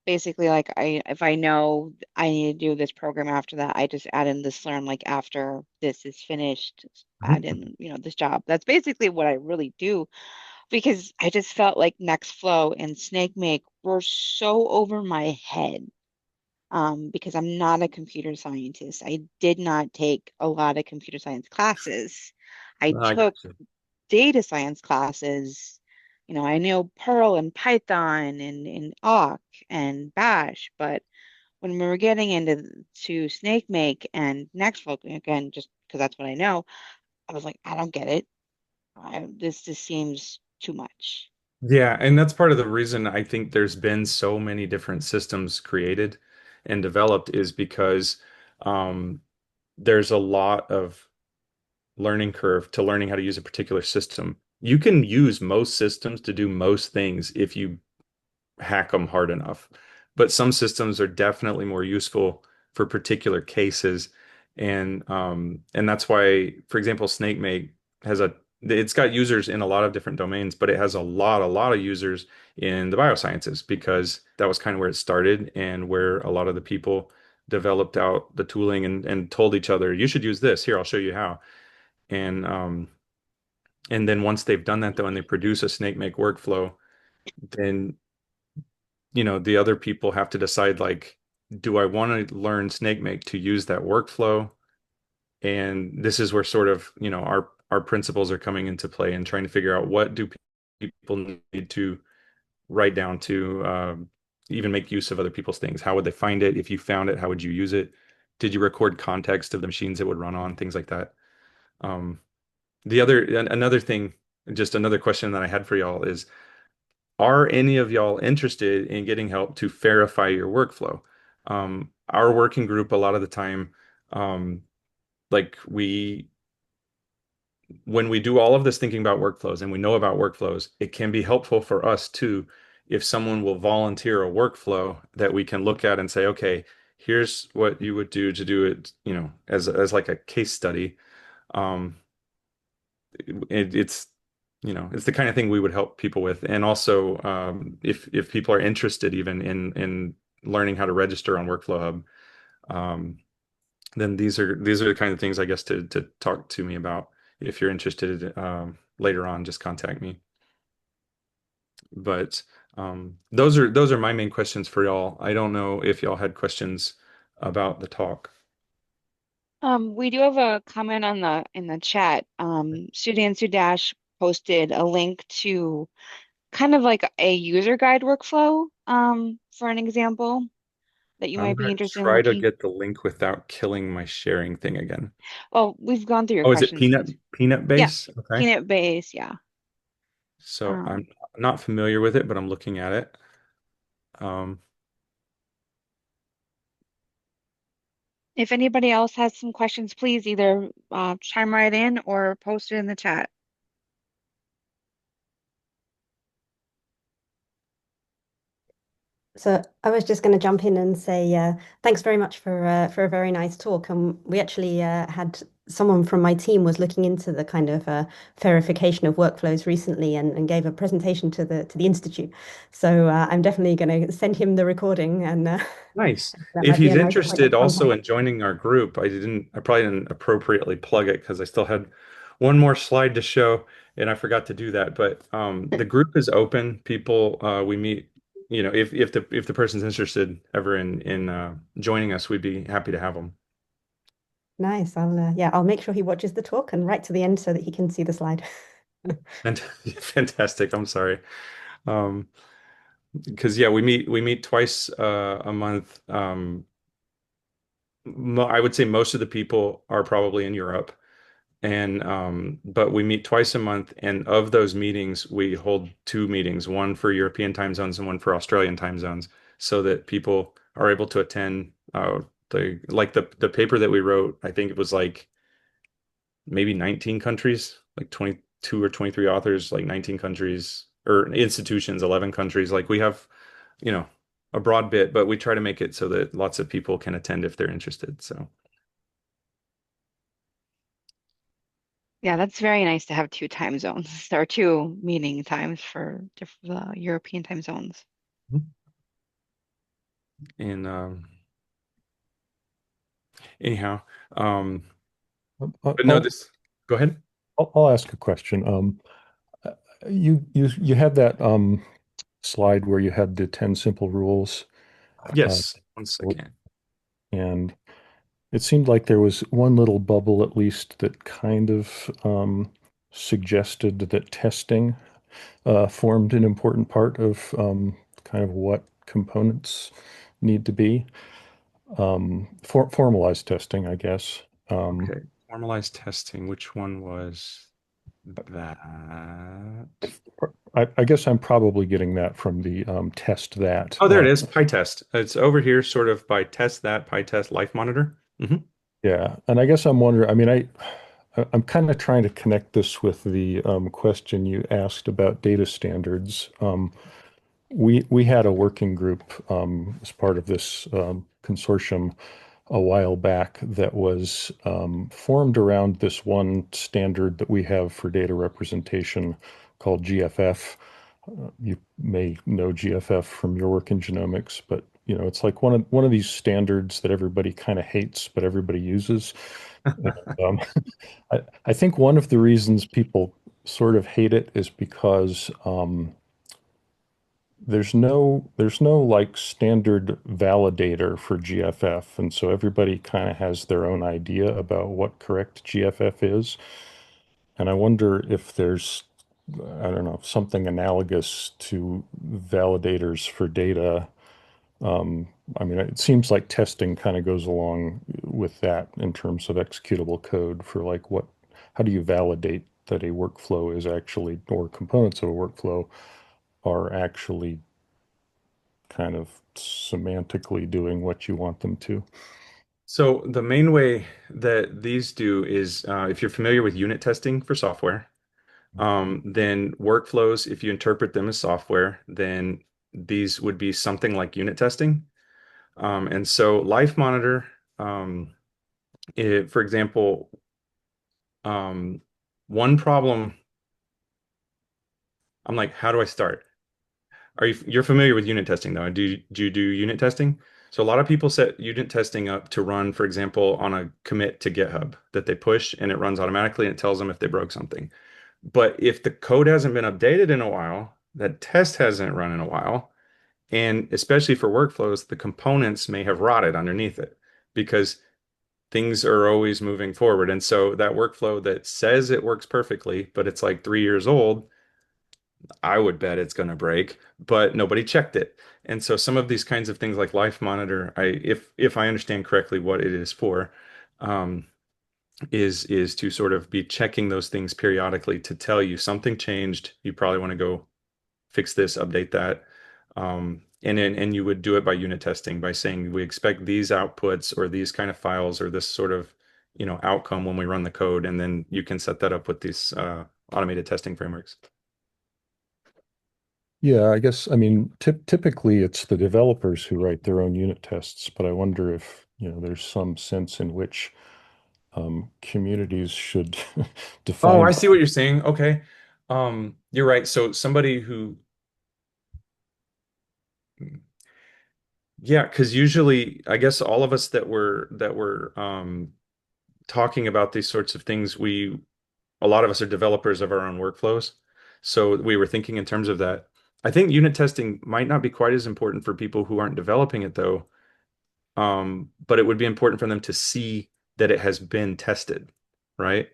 basically like if I know I need to do this program after that, I just add in this learn like after this is finished, add Mhm. in, this job. That's basically what I really do because I just felt like Nextflow and SnakeMake were so over my head. Because I'm not a computer scientist. I did not take a lot of computer science classes. I I got took you. data science classes. I know Perl and Python and Awk and Bash, but when we were getting into SnakeMake and Nextflow, again, just because that's what I know, I was like, I don't get it. This just seems too much. Yeah, and that's part of the reason I think there's been so many different systems created and developed is because um, there's a lot of learning curve to learning how to use a particular system. You can use most systems to do most things if you hack them hard enough. But some systems are definitely more useful for particular cases. And that's why, for example, SnakeMate has it's got users in a lot of different domains, but it has a lot of users in the biosciences because that was kind of where it started and where a lot of the people developed out the tooling and told each other, you should use this. Here, I'll show you how. And and then once they've done that though, and they produce a SnakeMake workflow, then the other people have to decide like, do I want to learn SnakeMake to use that workflow? And this is where sort of, our principles are coming into play and trying to figure out what do people need to write down to even make use of other people's things. How would they find it? If you found it, how would you use it? Did you record context of the machines it would run on? Things like that. Um, another thing, just another question that I had for y'all is, are any of y'all interested in getting help to verify your workflow? Our working group, a lot of the time, um, like when we do all of this thinking about workflows and we know about workflows, it can be helpful for us too if someone will volunteer a workflow that we can look at and say, okay, here's what you would do to do it, as like a case study. Um, it's it's the kind of thing we would help people with. And also, if people are interested even in learning how to register on Workflow Hub, um, then these are the kind of things I guess to talk to me about. If you're interested, later on, just contact me. But those are my main questions for y'all. I don't know if y'all had questions about the talk. We do have a comment on the in the chat. Sudan Sudash posted a link to kind of like a user guide workflow, for an example that you I'm might be gonna interested in try to looking. get the link without killing my sharing thing again. Well, we've gone through your Oh, is it questions. peanut Yeah, base? Okay. peanut base. Yeah. So I'm Um, not familiar with it, but I'm looking at it. Um, if anybody else has some questions, please either chime right in or post it in the chat. So I was just going to jump in and say thanks very much for a very nice talk. And we actually had someone from my team was looking into the kind of verification of workflows recently and gave a presentation to the institute. So I'm definitely going to send him the recording, and nice. that If might be he's a nice point of interested also contact. in joining our group, I probably didn't appropriately plug it because I still had one more slide to show and I forgot to do that. But the group is open. People, we meet, if the person's interested ever in joining us, we'd be happy to have them. Nice. I'll make sure he watches the talk and right to the end so that he can see the slide. And fantastic. I'm sorry. Um, because yeah, we meet twice a month. I would say most of the people are probably in Europe, and but we meet twice a month, and of those meetings, we hold two meetings, one for European time zones and one for Australian time zones, so that people are able to attend. The paper that we wrote, I think it was like maybe 19 countries, like 22 or 23 authors, like 19 countries or institutions, 11 countries. Like we have, you know, a broad bit, but we try to make it so that lots of people can attend if they're interested. So, Yeah, that's very nice to have two time zones. There are two meeting times for different European time zones. And anyhow, um, but no, I'll, this. Go ahead. I'll ask a question. Uh, you had that slide where you had the 10 simple rules, uh, Yes. 1 second. and it seemed like there was one little bubble at least that kind of suggested that testing formed an important part of kind of what components need to be. Formalized testing, I guess. Um, Okay. Formalized testing. Which one was that? I guess I'm probably getting that from the test that. Oh, there it is. PyTest. It's over here, sort of by test that, PyTest life monitor. Yeah, and I guess I'm wondering. I mean, I'm kind of trying to connect this with the question you asked about data standards. We had a working group as part of this consortium a while back that was formed around this one standard that we have for data representation called GFF. You may know GFF from your work in genomics, but it's like one of these standards that everybody kind of hates, but everybody uses. And, I think one of the reasons people sort of hate it is because there's no like standard validator for GFF, and so everybody kind of has their own idea about what correct GFF is. And I wonder if there's, I don't know, something analogous to validators for data. Um, I mean, it seems like testing kind of goes along with that in terms of executable code for like how do you validate that a workflow is actually, or components of a workflow are actually kind of semantically doing what you want them to. So the main way that these do is if you're familiar with unit testing for software, then workflows, if you interpret them as software, then these would be something like unit testing. And so Life Monitor, for example, um, one problem, I'm like, how do I start? You're familiar with unit testing though? Do you do unit testing? So a lot of people set unit testing up to run, for example, on a commit to GitHub that they push and it runs automatically and it tells them if they broke something. But if the code hasn't been updated in a while, that test hasn't run in a while, and especially for workflows, the components may have rotted underneath it because things are always moving forward. And so that workflow that says it works perfectly, but it's like 3 years old, I would bet it's going to break, but nobody checked it. And so some of these kinds of things like Life Monitor, if I understand correctly what it is for, um, is to sort of be checking those things periodically to tell you something changed. You probably want to go fix this, update that. And you would do it by unit testing by saying we expect these outputs or these kind of files or this sort of outcome when we run the code, and then you can set that up with these automated testing frameworks. Yeah, I guess, I mean, typically it's the developers who write their own unit tests, but I wonder if, there's some sense in which communities should Oh, define. I see what you're saying. Okay. You're right. So somebody who, yeah, because usually I guess all of us that were talking about these sorts of things, a lot of us are developers of our own workflows. So we were thinking in terms of that. I think unit testing might not be quite as important for people who aren't developing it though. But it would be important for them to see that it has been tested, right?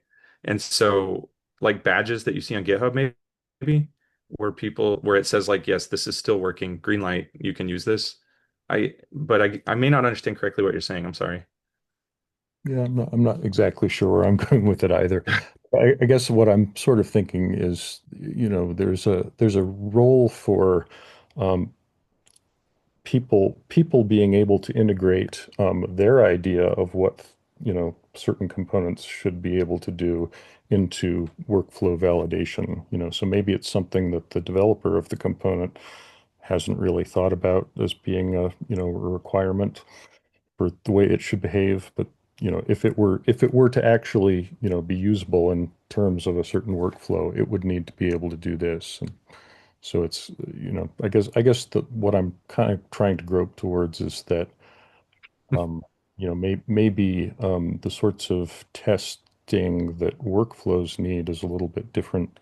And so like badges that you see on GitHub maybe where it says like, yes, this is still working, green light, you can use this. But I may not understand correctly what you're saying. I'm sorry. Yeah, I'm not exactly sure where I'm going with it either. I guess what I'm sort of thinking is, there's a role for um, people being able to integrate their idea of what certain components should be able to do into workflow validation. So maybe it's something that the developer of the component hasn't really thought about as being a requirement for the way it should behave. But if it were to actually be usable in terms of a certain workflow, it would need to be able to do this. And So it's, I guess what I'm kind of trying to grope towards is that, um, maybe the sorts of testing that workflows need is a little bit different,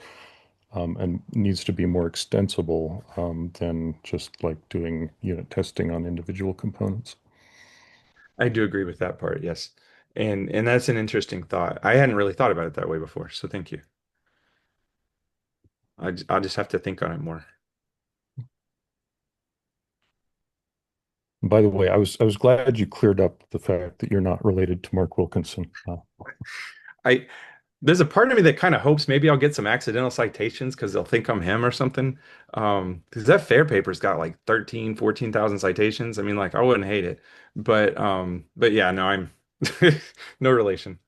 and needs to be more extensible, than just like doing unit testing on individual components. I do agree with that part, yes. And that's an interesting thought. I hadn't really thought about it that way before, so thank you. I'll just have to think on it more. By the way, I was glad you cleared up the fact that you're not related to Mark Wilkinson. I There's a part of me that kind of hopes maybe I'll get some accidental citations because they'll think I'm him or something. Because that fair paper's got like 13, 14,000 citations. I mean, like I wouldn't hate it. But yeah, no, I'm no relation.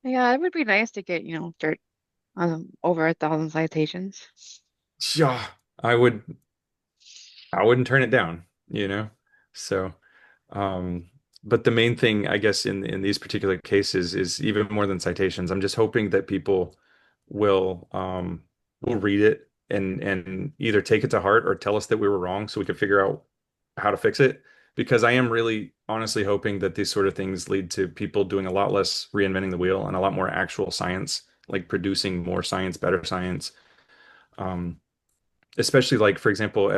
Yeah, it would be nice to get, over 1,000 citations. Yeah, I would I wouldn't turn it down, you know? So Um, but the main thing, I guess, in these particular cases is even more than citations. I'm just hoping that people will will read it and either take it to heart or tell us that we were wrong so we can figure out how to fix it. Because I am really honestly hoping that these sort of things lead to people doing a lot less reinventing the wheel and a lot more actual science, like producing more science, better science. Um, Especially like for example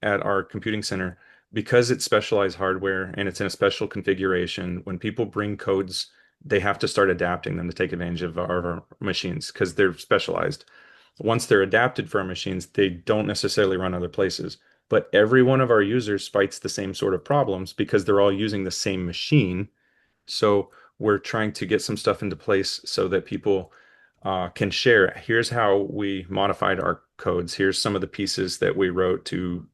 at our computing center because it's specialized hardware and it's in a special configuration when people bring codes they have to start adapting them to take advantage of our machines because they're specialized once they're adapted for our machines they don't necessarily run other places but every one of our users fights the same sort of problems because they're all using the same machine so we're trying to get some stuff into place so that people can share. Here's how we modified our codes. Here's some of the pieces that we wrote to,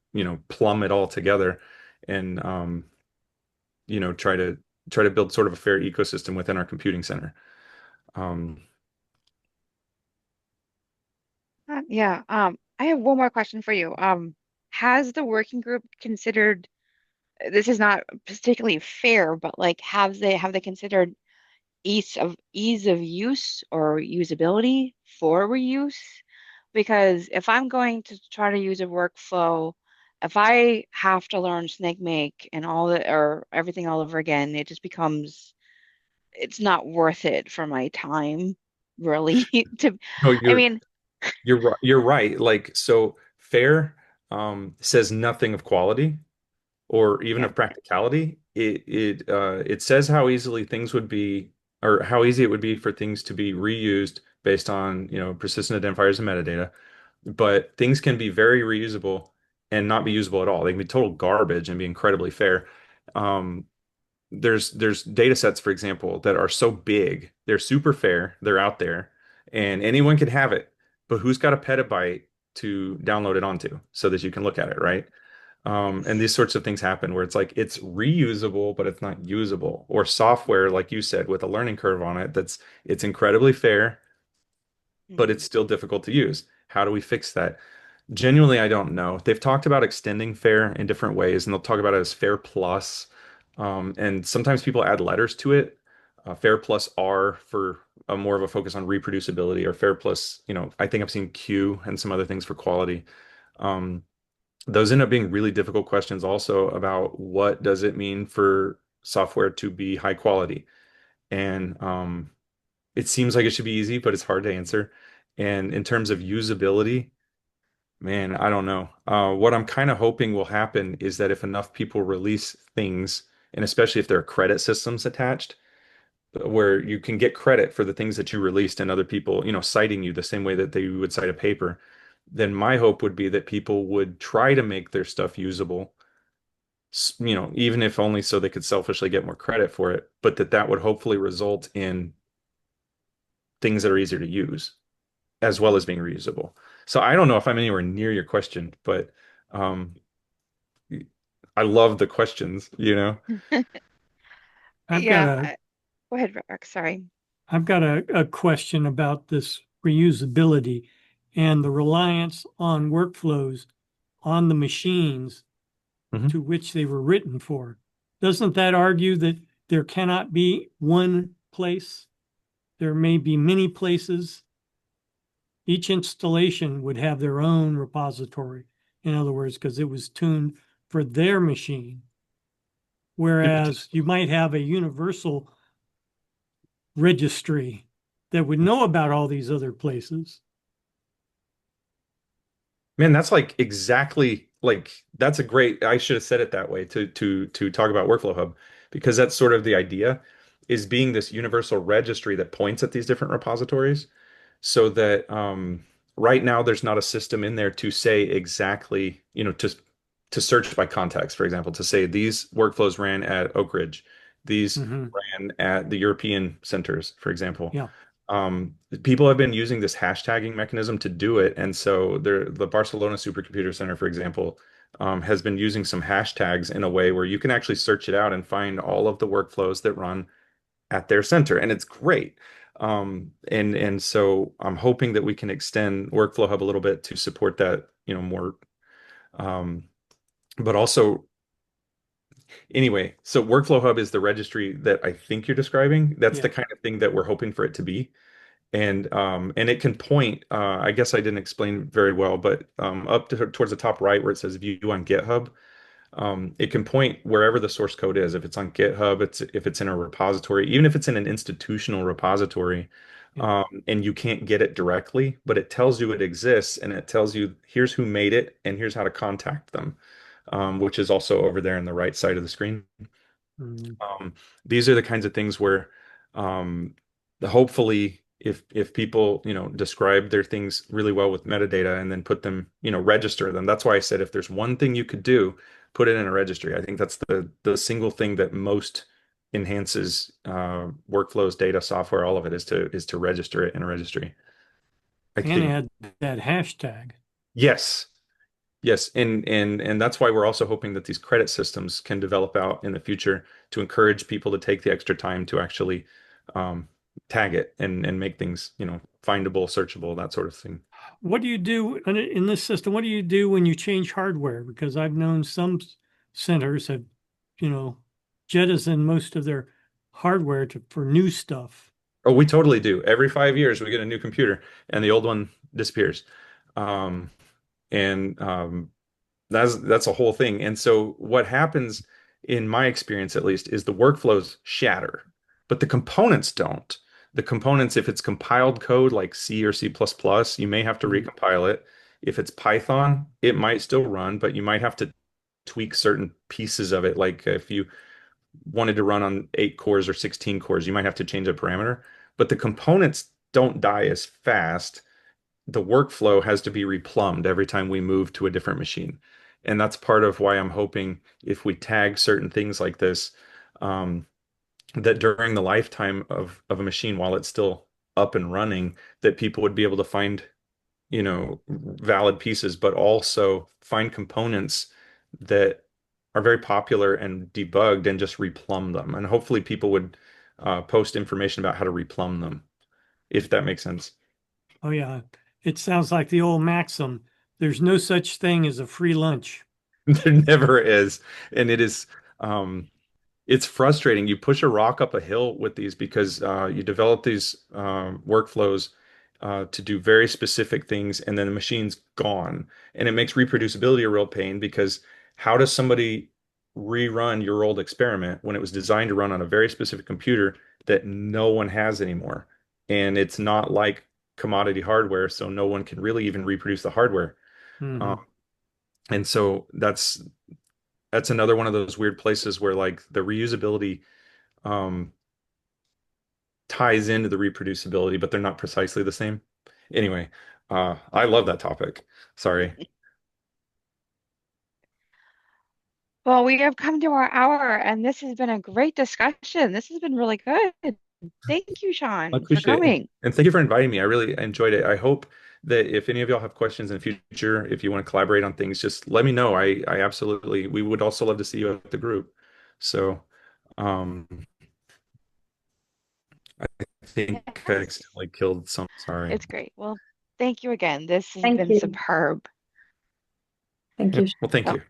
plumb it all together and, try to build sort of a fair ecosystem within our computing center. Um, Yeah, I have one more question for you. Has the working group considered, this is not particularly fair, but like have they considered ease of use or usability for reuse? Because if I'm going to try to use a workflow, if I have to learn SnakeMake and all the or everything all over again, it just becomes it's not worth it for my time, really. To, no, I mean, you're right. Like, so fair, says nothing of quality. Or even yeah, of practicality, it says how easily things would be, or how easy it would be for things to be reused based on, persistent identifiers and metadata. But things can be very reusable and not be usable at all. They can be total garbage and be incredibly fair. Um, there's data sets, for example, that are so big, they're super fair, they're out there, and anyone can have it. But who's got a petabyte to download it onto so that you can look at it, right? And these sorts of things happen where it's like it's reusable, but it's not usable. Or software, like you said, with a learning curve on it, it's incredibly fair, but it's mhm. still difficult to use. How do we fix that? Genuinely, I don't know. They've talked about extending fair in different ways, and they'll talk about it as fair plus. And sometimes people add letters to it. Fair plus R for a more of a focus on reproducibility, or fair plus, I think I've seen Q and some other things for quality. Um, those end up being really difficult questions also about what does it mean for software to be high quality. And it seems like it should be easy, but it's hard to answer. And in terms of usability, man, I don't know. What I'm kind of hoping will happen is that if enough people release things, and especially if there are credit systems attached, where you can get credit for the things that you released and other people, citing you the same way that they would cite a paper, then my hope would be that people would try to make their stuff usable, even if only so they could selfishly get more credit for it, but that would hopefully result in things that are easier to use as well as being reusable. So I don't know if I'm anywhere near your question, but um, I love the questions. I've got Yeah. a Go ahead, Rick. Sorry. I've got a question about this reusability and the reliance on workflows on the machines Mhm. to which they were written for. Doesn't that argue that there cannot be one place there may be many places. Each installation would have their own repository, in other words, because it was tuned for their machine. Whereas you might have a universal registry that would know about all these other places. Man, that's like exactly like that's a great, I should have said it that way to talk about Workflow Hub, because that's sort of the idea, is being this universal registry that points at these different repositories, so that right now there's not a system in there to say exactly, to search by context, for example, to say these workflows ran at Oak Ridge, these ran at the European centers, for example. Yeah. People have been using this hashtagging mechanism to do it. And so the Barcelona Supercomputer Center, for example, has been using some hashtags in a way where you can actually search it out and find all of the workflows that run at their center. And it's great. And so I'm hoping that we can extend Workflow Hub a little bit to support that, more. But also, anyway, so Workflow Hub is the registry that I think you're describing. That's the kind of thing that we're hoping for it to be. And it can point, I guess I didn't explain very well, but up towards the top right where it says view on GitHub, it can point wherever the source code is. If it's on GitHub, if it's in a repository, even if it's in an institutional repository, and you can't get it directly, but it tells you it exists, and it tells you here's who made it and here's how to contact them, which is also over there on the right side of the screen. These are the kinds of things where hopefully if people describe their things really well with metadata and then put them, register them. That's why I said if there's one thing you could do, put it in a registry. I think that's the single thing that most enhances workflows, data, software, all of it is to register it in a registry. And add that hashtag. Yes. Yes, and that's why we're also hoping that these credit systems can develop out in the future to encourage people to take the extra time to actually tag it and make things, findable, searchable, that sort of thing. What do you do in this system? What do you do when you change hardware? Because I've known some centers have, jettisoned most of their hardware for new stuff. Oh, we totally do. Every 5 years we get a new computer and the old one disappears. That's a whole thing. And so what happens, in my experience at least, is the workflows shatter, but the components don't. The components, if it's compiled code like C or C++, you may have to recompile it. If it's Python, it might still run, but you might have to tweak certain pieces of it. Like if you wanted to run on 8 cores or 16 cores, you might have to change a parameter. But the components don't die as fast. The workflow has to be replumbed every time we move to a different machine. And that's part of why I'm hoping if we tag certain things like this, that during the lifetime of a machine, while it's still up and running, that people would be able to find, valid pieces, but also find components that are very popular and debugged and just replumb them. And hopefully people would post information about how to replumb them, if that makes sense. Oh, yeah. It sounds like the old maxim, there's no such thing as a free lunch. There never is. And it's frustrating. You push a rock up a hill with these because you develop these workflows to do very specific things, and then the machine's gone. And it makes reproducibility a real pain, because how does somebody rerun your old experiment when it was designed to run on a very specific computer that no one has anymore? And it's not like commodity hardware, so no one can really even reproduce the hardware. And so that's another one of those weird places where like the reusability ties into the reproducibility, but they're not precisely the same. Anyway, I love that topic. Sorry. Well, we have come to our hour, and this has been a great discussion. This has been really good. Thank you, I Sean, for appreciate it. coming. And thank you for inviting me. I really enjoyed it. I hope that if any of y'all have questions in the future, if you want to collaborate on things, just let me know. I absolutely, we would also love to see you at the group. So, I think I Yes, accidentally killed some. Sorry. it's great. Well, thank you again. This has Thank been you. superb. Thank Yep. you. Well, thank So, you.